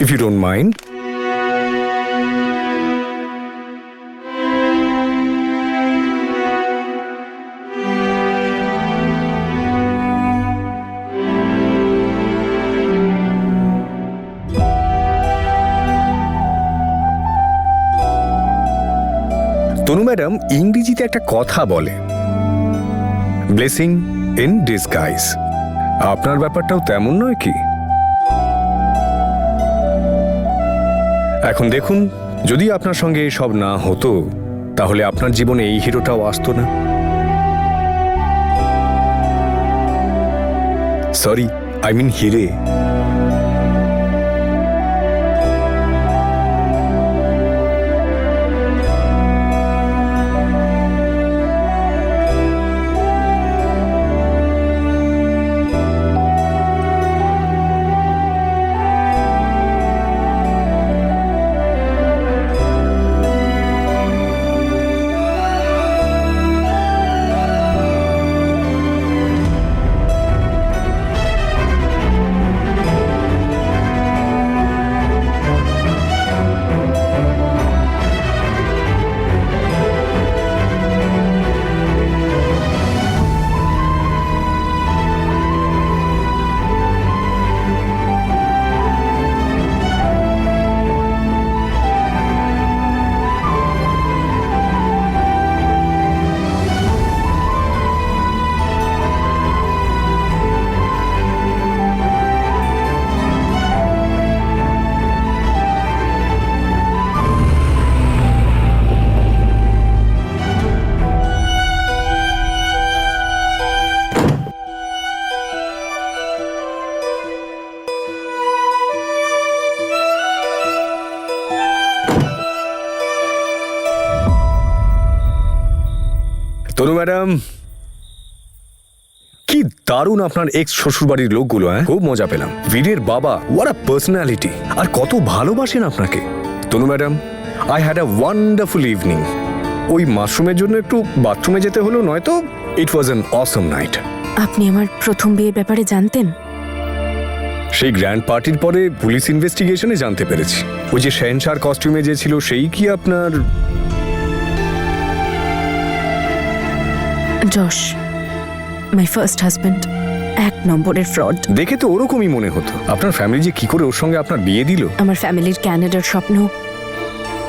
If you don't mind. Tanu madam ইংরেজিতে একটা কথা বলে, ব্লেসিং ইন ডিসগাইজ। আপনার ব্যাপারটাও তেমন নয় কি? এখন দেখুন, যদি আপনার সঙ্গে এসব না হতো তাহলে আপনার জীবনে এই হিরোটাও আসতো না। সরি, আই মিন হিরে। তনু ম্যাডাম, কি দারুণ আপনার এক্স শ্বশুরবাড়ির লোকগুলো। খুব মজা পেলাম। বীরের বাবা, হোয়াট আ পার্সোনালিটি, আর কত ভালোবাসেন আপনাকে। Tanu madam, I had a wonderful evening. ওই মাশরুমের জন্য একটু বাথরুমে যেতে হলো, নয়তো ইট ওয়াজ অ্যান অসম নাইট। আপনি আমার প্রথম বিয়ের ব্যাপারে জানতেন? সেই গ্র্যান্ড পার্টির পরে পুলিশ ইনভেস্টিগেশনে জানতে পেরেছি। ওই যে শেহনশাহর কস্টিউমে যে ছিল সেই কি আপনার? জশ, মাই ফার্স্ট হাজব্যান্ড, এক নম্বরের ফ্রড। দেখে তো ওরকমই মনে হতো। আপনার ফ্যামিলি যে কি করে ওর সঙ্গে আপনার বিয়ে দিল। আমার ফ্যামিলির ক্যানাডার স্বপ্ন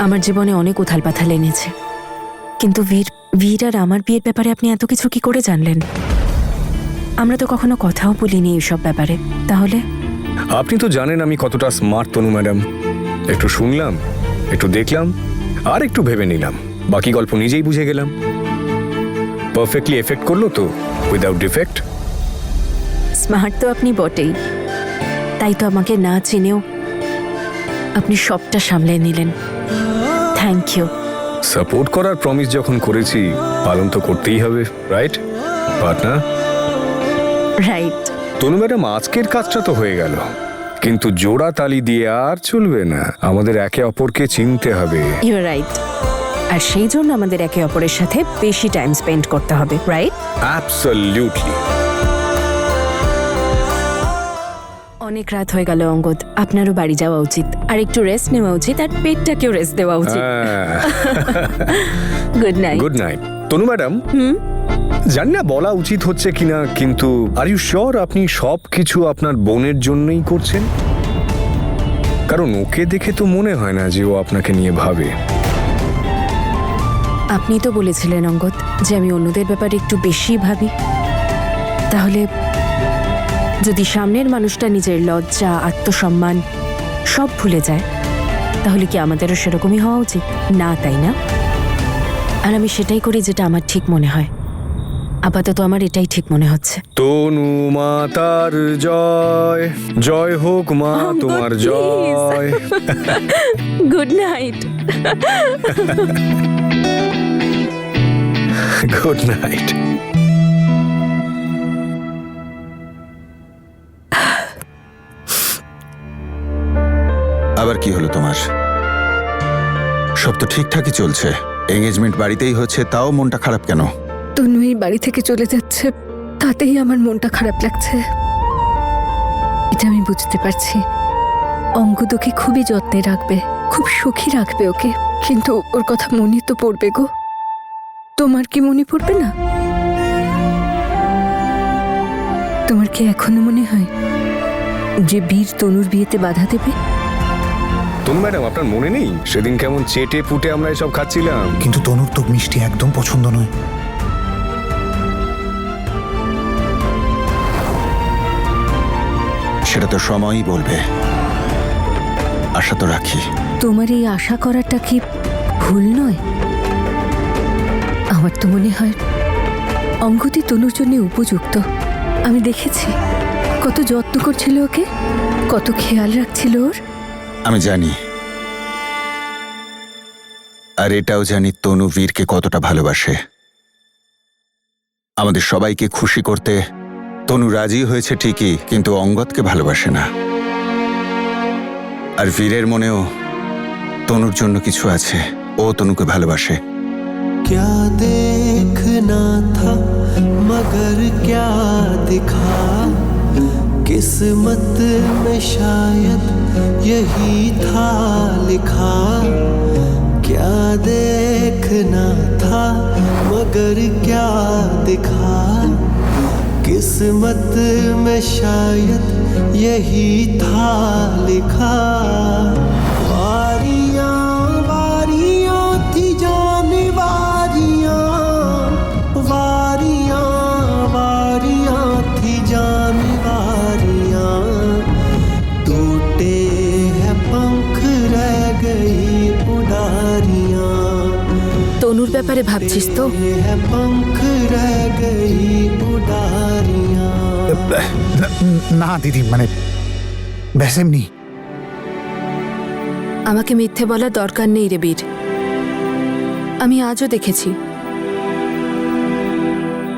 আমার জীবনে অনেক উথাল পাথাল এনেছে, কিন্তু বীর আর আমার বিয়ের ব্যাপারে আপনি এত কিছু কি করে জানলেন? আমরা তো কখনো কথাও বলিনি এইসব ব্যাপারে। তাহলে আপনি তো জানেন আমি কতটা স্মার্ট তনু ম্যাডাম। একটু শুনলাম, একটু দেখলাম, আর একটু ভেবে নিলাম, বাকি গল্প নিজেই বুঝে গেলাম। পারফেক্টলি এফেক্ট করলো তো, উইদাউট ডিফেক্ট। স্মার্ট তো আপনি বটেই, তাই তো আমাকে না চিনেও আপনি সবটা সামলে নিলেন। Thank you. সাপোর্ট করার প্রমিস যখন করেছি, পালন তো করতেই হবে, right partner? Right. Tanu madam, আজকের কাজটা তো হয়ে গেল, কিন্তু জোড়া তালি দিয়ে আর চলবে না। আমাদের একে অপরকে চিনতে হবে। You right. আর সেই জন্য আমাদের একে অপরের সাথে বেশি টাইম স্পেন্ড করতে হবে, রাইট? অ্যাবসলিউটলি। অনেক রাত হয়ে গেল অঙ্গদ, আপনারও বাড়ি যাওয়া উচিত, আর একটু রেস্ট নেওয়া উচিত, আর পেটটাকেও রেস্ট দেওয়া উচিত। Good night. Good night. Tanu madam, জানি না বলা উচিত হচ্ছে কিনা, কিন্তু আর ইউ শিওর আপনি সব কিছু আপনার বোনের জন্যই করছেন? কারণ ওকে দেখে তো মনে হয় না যে ও আপনাকে নিয়ে ভাবে। আপনি তো বলেছিলেন অঙ্গদ যে আমি অন্যদের ব্যাপারে একটু বেশি ভাবি। তাহলে যদি সামনের মানুষটা নিজের লজ্জা, আত্মসম্মান সব ভুলে যায়, তাহলে কি আমাদেরও সেরকমই হওয়া উচিত? না, তাই না? আর আমি সেটাই করি যেটা আমার ঠিক মনে হয়। আপাতত আমার এটাই ঠিক মনে হচ্ছে। তনু মাতার জয়, জয় হোক মা তোমার জয়। Good night. Good night. আবার কি হলো তোমার? সব তো ঠিকঠাকই চলছে, এঙ্গেজমেন্ট বাড়িতেই হচ্ছে, তাও মনটা খারাপ কেন? তনু এই বাড়ি থেকে চলে যাচ্ছে, তাতেই আমার মনটা খারাপ লাগছে। এটা আমি বুঝতে পারছি। অঙ্গদ ওকে খুবই যত্নে রাখবে, খুব সুখী রাখবে ওকে, কিন্তু ওর কথা মনে তো পড়বে গো। তোমার কি মনে পড়বে না? তোমার কি এখনো মনে হয় যে বীর তনুর বিয়েতে বাধা দেবে? তনু ম্যাডাম, আপনার মনে নেই সেদিন কেমন চেটে পুটে আমরা এসব খাচ্ছিলাম? কিন্তু তনুর তো মিষ্টি একদম পছন্দ নয়। সেটা তো সময়ই বলবে। আশা তো রাখি। তোমার এই আশা করাটা কি ভুল নয়? আমার তো মনে হয় অঙ্গতি তনুর জন্য উপযুক্ত। আমি দেখেছি কত যত্ন করছিল ওকে, কত খেয়াল রাখছিল ওর। আমি জানি, আর এটাও জানি তনু বীরকে কতটা ভালোবাসে। আমাদের সবাইকে খুশি করতে তনু রাজি হয়েছে ঠিকই, কিন্তু অঙ্গদকে ভালোবাসে না। আর বীরের মনেও তনুর জন্য কিছু আছে, ও তনুকে ভালোবাসে। क्या देखना था मगर क्या दिखा, किस्मत में शायद यही था लिखा। क्या देखना था मगर क्या दिखा, किस्मत में शायद यही था लिखा। वारियां वारियां थी जाने वारियां, वारियां वारियां थी जाने वारियां। टूटे हैं पंख रह गई उड़ारियां, তনুর ব্যাপারে ভাবছিস তো? है पंख रह गई उड़ारियां। না দিদি, মানে ব্যাস এমনি। আমাকে মিথ্যে বলার দরকার নেই রে বীর। আমি আজও দেখেছি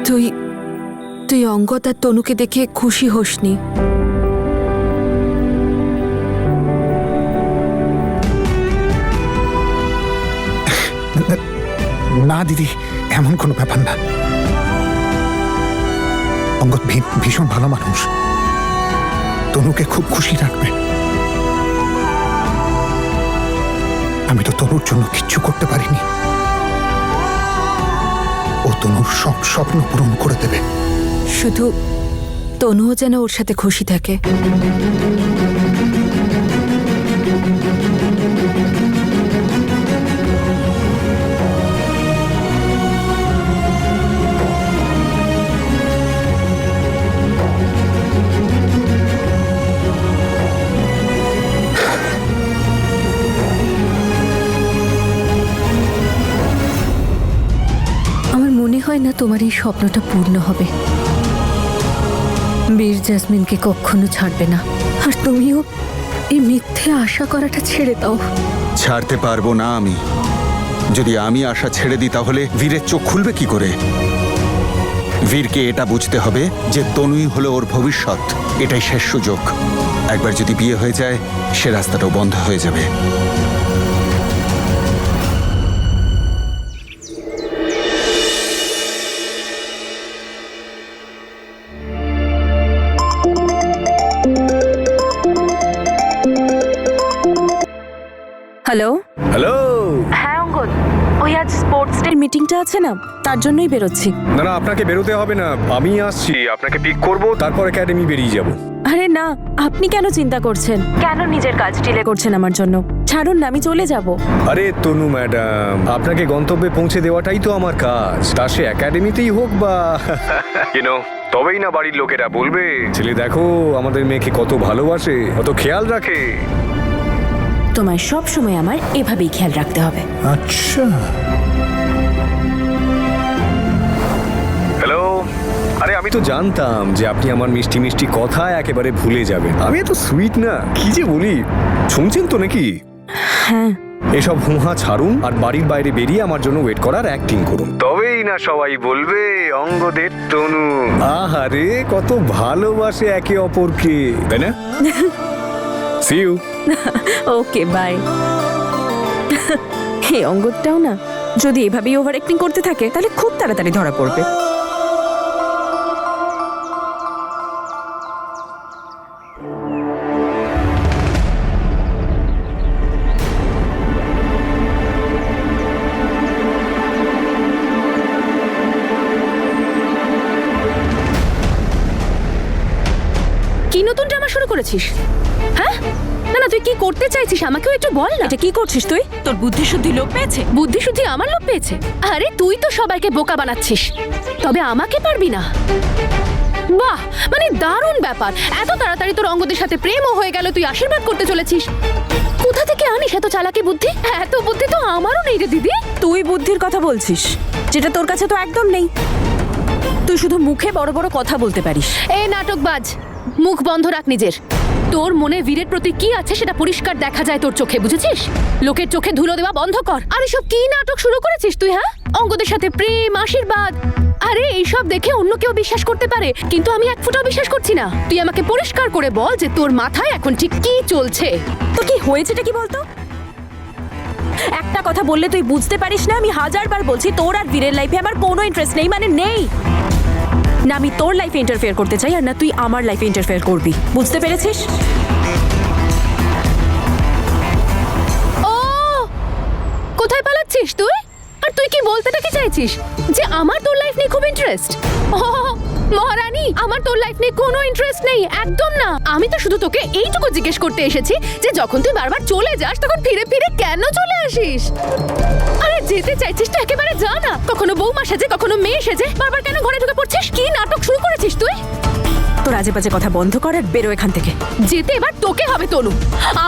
তুই তুই অঙ্গদ আর তনুকে দেখে খুশি হোসনি। না দিদি, এমন কোনো ব্যাপার না। অঙ্গদ ভীষণ ভালো মানুষ, তনুকে খুব খুশি রাখবে। আমি তো তনুর জন্য কিচ্ছু করতে পারিনি, ও তনুর সব স্বপ্ন পূরণ করে দেবে। শুধু তনুও যেন ওর সাথে খুশি থাকে। আমার মনে হয় না তোমার এই স্বপ্নটা পূর্ণ হবে। বীর জাসমিনকে কখনো ছাড়বে না, আর তুমিও এই মিথ্যে আশা করাটা ছেড়ে দাও। ছাড়তে পারবো না আমি। যদি আমি আশা ছেড়ে দিই তাহলে বীরের চোখ খুলবে কি করে? বীরকে এটা বুঝতে হবে যে তনুই হলো ওর ভবিষ্যৎ, এটাই শেষ সুযোগ। একবার যদি বিয়ে হয়ে যায়, সে রাস্তাটাও বন্ধ হয়ে যাবে। হ্যালো। হ্যালো। হ্যাঁ অঙ্গদ, ওই আজ স্পোর্টস ডে মিটিংটা আছে না, তার জন্যই বেরোচ্ছি। না না, আপনাকে বেরোতে হবে না, আমি আসছি, আপনাকে পিক করব, তারপর একাডেমি বেরিয়ে যাব। আরে না, আপনি কেন চিন্তা করছেন? কেন নিজের কাজ ডিলে করছেন আমার জন্য? ছাড়ুন না, আমি চলে যাব। আরে তনু ম্যাডাম, আপনাকে গন্তব্যে পৌঁছে দেওয়াটাই তো আমার কাজ, তা সে একাডেমিতেই হোক বা তবেই না বাড়ির লোকেরা বলবে, ছেলে দেখো আমাদের মেয়েকে কত ভালোবাসে, কত খেয়াল রাখে। তোমায় সব সময় আমার এভাবেই খেয়াল রাখতে হবে। আচ্ছা, হ্যালো। আরে আমি তো জানতাম যে আপনি আমার মিষ্টি মিষ্টি কথা একেবারে ভুলে যাবেন। আমি এত সুইট না, কি যে বলি। শুনছেন তো নাকি? হ্যাঁ। এসব হুহা ছাড়ুন আর বাড়ির বাইরে বেরিয়ে আমার জন্য ওয়েট করার অ্যাক্টিং করুন, তবেই না সবাই বলবে অঙ্গদের তনু আহারে কত ভালোবাসে একে অপরকে, তাই না? See you. Okay, bye. এই অঙ্গদটাও না, যদি এভাবেই ওভার অ্যাক্টিং করতে থাকে তাহলে খুব তাড়াতাড়ি ধরা পড়বে। কি নতুন ড্রামা শুরু করেছিস? হ্যাঁ, না না, তুই কি করতে চাইছিস আমাকেও একটু বল না। এটা কি করছিস তুই? তোর বুদ্ধি শুদ্ধি লোপ পেয়েছে? বুদ্ধিশুদ্ধি আমার লোক পেয়েছে? আরে তুই তো সবাইকে বোকা বানাচ্ছিস, তবে আমাকে পারবি না। বাহ, মানে দারুণ ব্যাপার। এত তাড়াতাড়ি তোর অঙ্গদের সাথে প্রেমও হয়ে গেল, তুই আশীর্বাদ করতে চলেছিস। কোথা থেকে আনিস এত চালাকি বুদ্ধি? এত বুদ্ধি তো আমারও নেই রে দিদি। তুই বুদ্ধির কথা বলছিস, যেটা তোর কাছে তো একদম নেই। তুই শুধু মুখে বড় বড় কথা বলতে পারিস। এ নাটকবাজ, মুখ বন্ধ রাখ নিজের। তোর মনে বীরের প্রতি কি আছে সেটা পরিষ্কার দেখা যায় তোর চোখে, বুঝেছিস? লোকের চোখে ধুলো দেওয়া বন্ধ কর। আর এসব কি নাটক শুরু করেছিস তুই? হ্যাঁ, অঙ্গদের সাথে প্রেম, আশীর্বাদ। আরে এইসব দেখে অন্য কেউ বিশ্বাস করতে পারে, কিন্তু আমি এক ফুটাও বিশ্বাস করছি না। তুই আমাকে পরিষ্কার করে বল যে তোর মাথায় এখন ঠিক কি চলছে। তো কি হয়েছেটা কি বলতো? একটা কথা বললে তুই বুঝতে পারিস না? আমি হাজারবার বলছি তোর আর বীরের লাইফে আমার কোনো ইন্টারেস্ট নেই, মানে নেই। না আমি তোর লাইফে ইন্টারফেয়ার করতে চাই, আর না তুই আমার লাইফে ইন্টারফেয়ার করবি। বুঝতে পেরেছিস? ও, কোথায় পালাচ্ছিস তুই? আর তুই কি বলতেটা কি চাইছিস? যে আমার তোর লাইফ নিয়ে খুব ইন্টারেস্ট? ও মহারানী, আমার তোর লাইফ নিয়ে কোনো ইন্টারেস্ট নেই, একদম না। আমি তো শুধু তোকে এইটুকু জিজ্ঞেস করতে এসেছি যে যখন তুই বারবার চলে যাস তখন ফিরে ফিরে কেন চলে আসিস? আরে যেতে চাইছিস তো একেবারে যা না। কখনো বৌমা সেজে, কখনো মেয়ে সেজে বারবার কেন ঘরে ঢুকে পড়ছিস? কি নাটক শুরু করেছিস তুই? তোর আজে বাজে কথা বন্ধ কর আর বেরো এখান থেকে। যেতে এবার তোকে হবে তনু।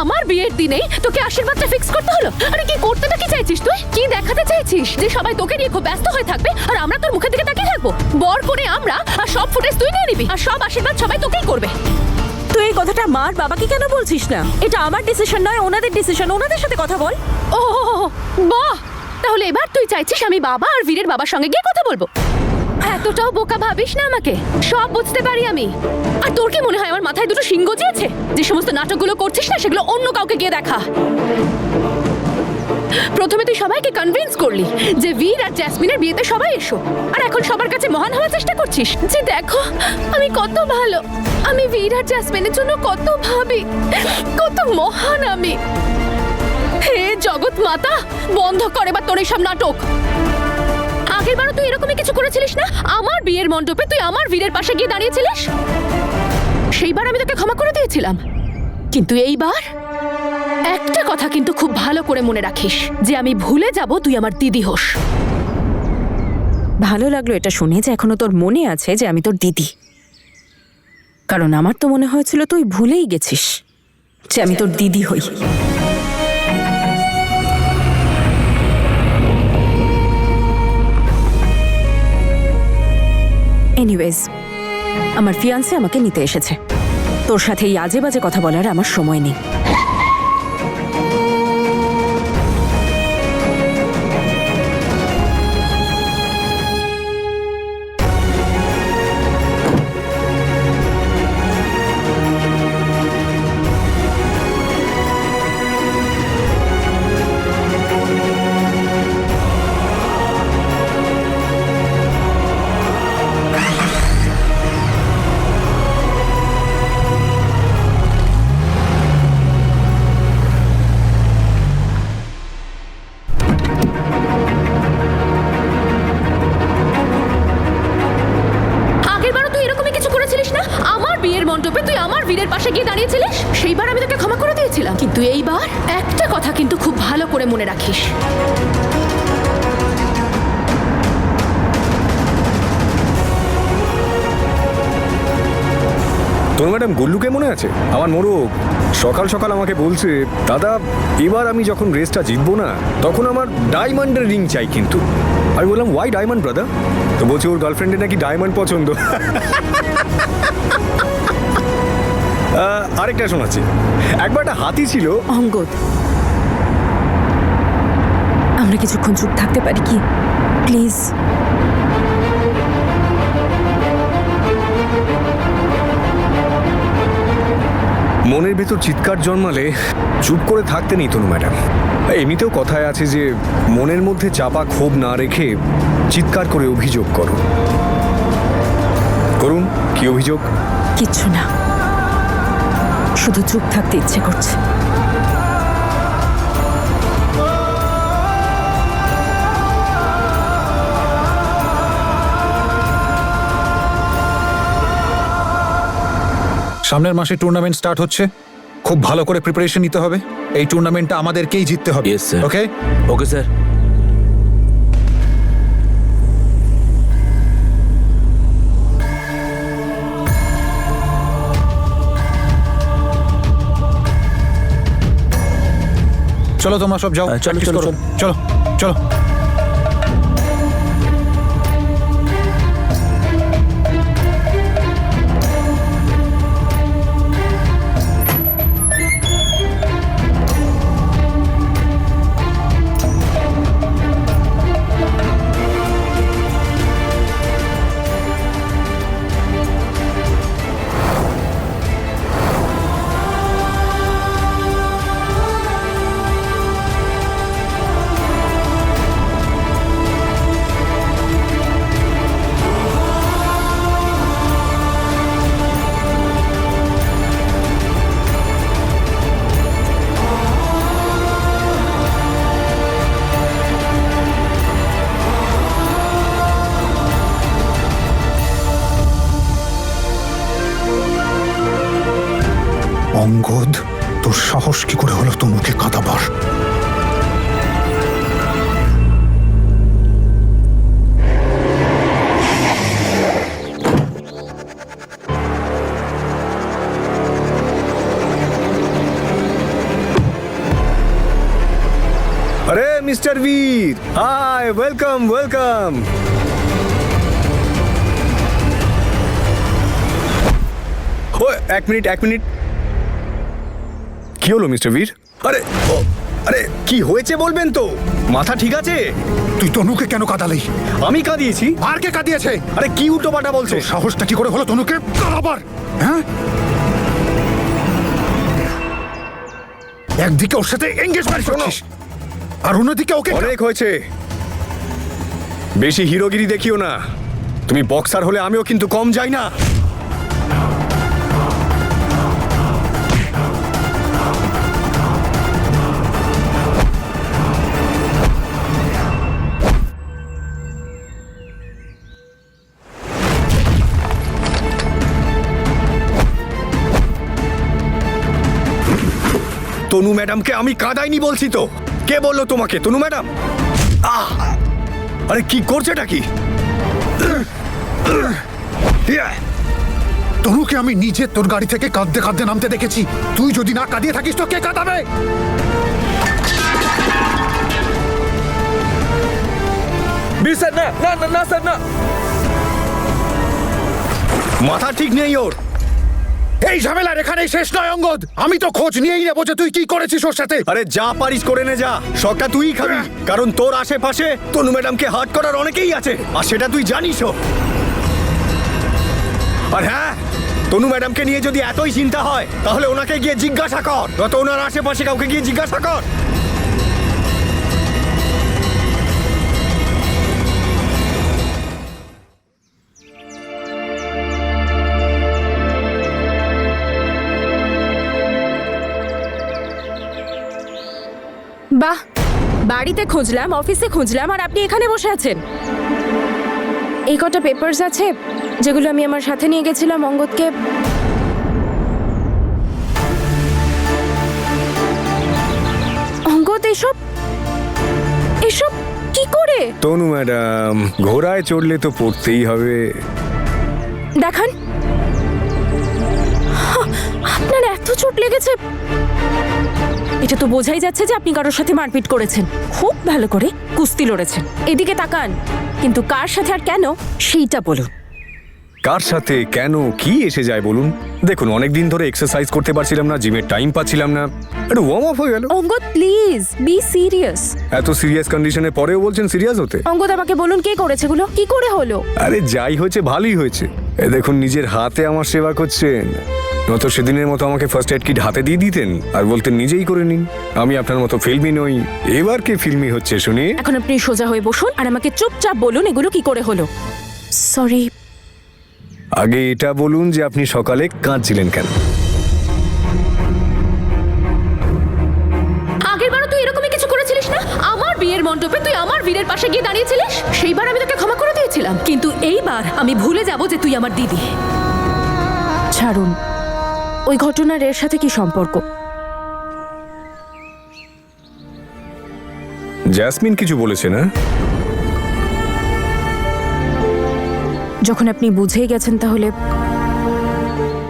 আমার বিয়ের দিনেই তোকে আশীর্বাদটা ফিক্স করতে হলো। আরে কি করতেটা কি চাইছিস তুই? কি দেখাতে চাইছিস যে সবাই তোকে নিয়ে খুব ব্যস্ত হয়ে থাকবে আর আমরা তোর মুখের দিকে তাকিয়ে থাকবো? বর করে আমরা, আর সব ফুটেজ তুই নিয়ে নিবি, আর সব আশীর্বাদ সবাই তোকেই করবে। তুই এই কথাটা মার বাবাকে কেন বলছিস না? এটা আমার ডিসিশন নয়, ওনাদের ডিসিশন। ওনাদের সাথে কথা বল। ও বাহ, তাহলে এবার তুই চাইছিস আমি বাবা আর বীরের বাবার সঙ্গে গিয়ে কথা বলবো? এতটাও বোকা ভাবিস না আমাকে, সব বুঝতে পারি আমি। আর তোর কি মনে হয় আমার মাথায় দুটো সিংহ জিয়েছে? যে সমস্ত নাটকগুলো করছিস না সেগুলো অন্য কাউকে গিয়ে দেখা। প্রথমে তুই সবাইকে কনভিন্স করলি যে বীর আর জ্যাসমিনের বিয়েতে সবাই এসো, আর এখন সবার কাছে মহান হওয়ার চেষ্টা করছিস যে দেখো আমি কত ভালো, আমি বীর আর জ্যাসমিনের জন্য কত ভাবি, কত মহান আমি। হে জগৎ মাতা, বন্ধ কর এবার তোর এইসব নাটক। আগেরবারও তুই এরকমই কিছু করেছিলিস না? আমার বিয়ের মণ্ডপে তুই আমার বীরের পাশে গিয়ে দাঁড়িয়েছিলিস, সেইবার আমি তোকে ক্ষমা করে দিয়েছিলাম। কিন্তু এইবার একটা কথা কিন্তু খুব ভালো করে মনে রাখিস, যে আমি ভুলে যাব তুই আমার দিদি হোস। ভালো লাগলো এটা শুনে যে এখনো তোর মনে আছে যে আমি তোর দিদি, কারণ আমার তো মনে হয়েছিল তুই ভুলেই গেছিস যে আমি তোর দিদি হই। এনিওয়েজ, আমার ফিয়ান্সে আমাকে নিতে এসেছে। তোর সাথে এই আজে বাজে কথা বলার আমার সময় নেই। মণ্ডপে তুই আমার বীরের পাশে গিয়ে দাঁড়িয়েছিলিস, সেইবার আমি তোকে ক্ষমা করে দিয়েছিলাম। কিন্তু এইবার একটা কথা কিন্তু খুব ভালো করে মনে রাখিস, তোর ম্যাডাম গুল্লুকে মনে আছে? আমার মোড়ক সকাল সকাল আমাকে বলছে, দাদা এবার আমি যখন রেসটা জিতবো না তখন আমার ডায়মন্ডের রিং চাই। কিন্তু আমি বললাম ওয়াই ডায়মন্ড ব্রাদার? তো বলছে ওর গার্লফ্রেন্ডের নাকি ডায়মন্ড পছন্দ। আরেকটা শোনাচ্ছি, একবার একটা হাতি ছিল। অঙ্গদ, আমরা কিছুক্ষণ চুপ থাকতে পারি কি প্লিজ? মনের ভেতর চিৎকার জন্মালে চুপ করে থাকতে নেই তনু ম্যাডাম। এমনিতেও কথায় আছে যে মনের মধ্যে চাপা ক্ষোভ না রেখে চিৎকার করে অভিযোগ করো। করুন, কি অভিযোগ? কিচ্ছু না, শুধু চুপ থাকতে ইচ্ছে করছে। সামনের মাসে টুর্নামেন্ট স্টার্ট হচ্ছে, খুব ভালো করে প্রিপারেশন নিতে হবে। এই টুর্নামেন্টটা আমাদেরকেই জিততে হবে। Yes, sir. Okay? Okay sir. চলো তোমরা সব যাও, চলো, practice চলো, করো। চলো। চলো চলো। অঙ্গদ, তোর সাহস কি করে হলো তনুকে কাঁদাবার? আরে মিস্টার বীর, হাই, ওয়েলকাম ওয়েলকাম। ও এক মিনিট। কি হলো মিস্টার বীর? আরে কি হয়েছে বলবেন তো? মাথা ঠিক আছে? তুই তনুকে কেন কাঁদালি? আমি কাঁদিয়েছি? আর কে কাঁদিয়েছে? আরে কি উল্টো পাল্টা বলছো? তোর সাহসটা কি করে হলো তনুকে কাঁদাবার? হ্যাঁ, একদিকে ওর সাথে এঙ্গেজমেন্ট করছিস আর অন্যদিকে ওকে অনেক হয়েছে, বেশি হিরোগিরি দেখিও না। তুমি বক্সার হলে আমিও কিন্তু কম যাই না। তনু ম্যাডামকে আমি কাঁদাইনি বলছি তো। কে বললো তোমাকে? তনু ম্যাডাম। আরে কি করছেটা কি? তনুকে আমি নিজে তোর গাড়ি থেকে কাঁদতে কাঁদতে নামতে দেখেছি। তুই যদি না কাঁদিয়ে থাকিস তো কে কাঁদাবে? বীর স্যার, না না না না স্যার, না। মাথা ঠিক নেই ওর। এই ঝামেলার এখানেই শেষ নয় অঙ্গদ। আমি তো খোঁজ নিয়েই নেবো যে তুই কি করেছিস ওর সাথে। আরে যা পারিস করে নে যা, সবটা তুই খাবি। কারণ তোর আশেপাশে তনু ম্যাডামকে হার্ট করার অনেকেই আছে, আর সেটা তুই জানিসও। আর হ্যাঁ, তনু ম্যাডামকে নিয়ে যদি এতই চিন্তা হয় তাহলে ওনাকে গিয়ে জিজ্ঞাসা কর, যত ওনার আশেপাশে কাউকে গিয়ে জিজ্ঞাসা কর। বাহ, বাড়িতে খুঁজলাম, অফিসে খুঁজলাম, আর আপনি এখানে বসে আছেন। এই কটা পেপারস আছে যেগুলো আমি আমার সাথে নিয়ে গেছিলাম অঙ্গদকে। অঙ্গদ, এসব কি করে? তনু ম্যাডাম, ঘোড়ায় চড়লে তো পড়তেই হবে। দেখান, আপনার এত চোট লেগেছে। এটা তো বোঝাই যাচ্ছে যে আপনি কারোর সাথে মারপিট করেছেন, খুব ভালো করে কুস্তি লড়েছেন। এদিকে তাকান, কিন্তু কার সাথে আর কেন সেইটা বলুন। কার সাথে কেন কি এসে যায় বলুন? দেখুন, অনেকদিন ধরে এক্সারসাইজ করতে পারছিলাম না, জিমের টাইম পাচ্ছিলাম না, একটু ওয়ার্ম আপ হয়ে গেল। Angad, please be serious. এত সিরিয়াস কন্ডিশনে পরেও বলছেন সিরিয়াস হতে? অঙ্গদ, আমাকে বলুন কে করেছে এগুলো, কি করে হলো? আরে যাই হয়েছে ভালোই হয়েছে। এ দেখুন, নিজের হাতে আমার সেবা করছেন। নয়তো সেদিনের মতো আমাকে ফার্স্ট এড কিট হাতে দিয়ে দিতেন আর বলতেন নিজেই করে নিন। আমি আপনার মতো ফিল্মি নই। এবার কে ফিল্মি হচ্ছে শুনি? এখন আপনি সোজা হয়ে বসুন আর আমাকে চুপচাপ বলুন এগুলো কি করে হলো। সরি। আগে এটা বলুন যে আপনি সকালে কাঁদছিলেন কেন? আগেরবারও তুই এরকমই কিছু করেছিলিস না? আমার বিয়ের মণ্ডপে তুই আমার বীরের পাশে গিয়ে দাঁড়িয়েছিলিস, সেইবার আমি তোকে ক্ষমা করে দিয়েছিলাম, কিন্তু এইবার আমি ভুলে যাব যে তুই আমার দিদি। ছাড়ুন, ওই ঘটনার এর সাথে কি সম্পর্ক? জ্যাসমিন কিছু বলেছে না? যখন আপনি বুঝেই গেছেন তাহলে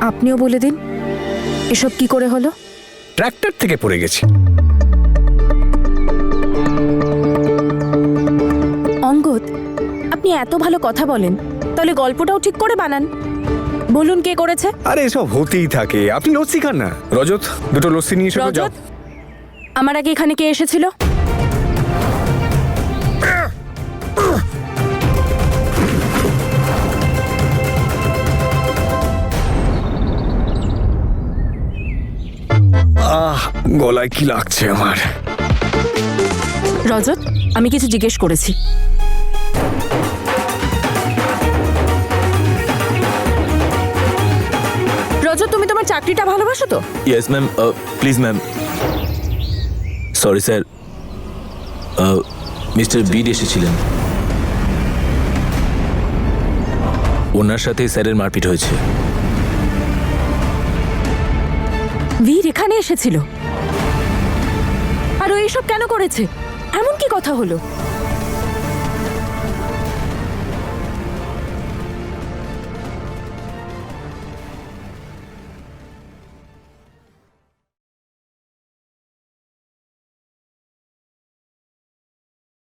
আপনিও বলে দিন এসব কি করে হলো। ট্র্যাক্টর থেকে পড়ে গেছি। অঙ্গদ, আপনি এত ভালো কথা বলেন, তাহলে গল্পটাও ঠিক করে বানান। বলুন কে করেছে। আরে এসব হতেই থাকে, আপনি লস্যি খান না। রজত, দুটো লস্যি নিয়ে এসো তো, যাও। রজত, আমার আগে এখানে কে এসেছিল? গলায় কি লাগছে আমার। রজত, আমি কিছু জিজ্ঞেস করেছি। রজত, তুমি তোমার চাকরিটা ভালোবাসো তো? Yes ma'am, please ma'am. Sorry sir, mister Bid এসেছিলেন, ওনার সাথে স্যারের মারপিট হয়েছে। বীর এখানে এসেছিল আর ও এইসব কেন করেছে? এমন কি কথা হলো?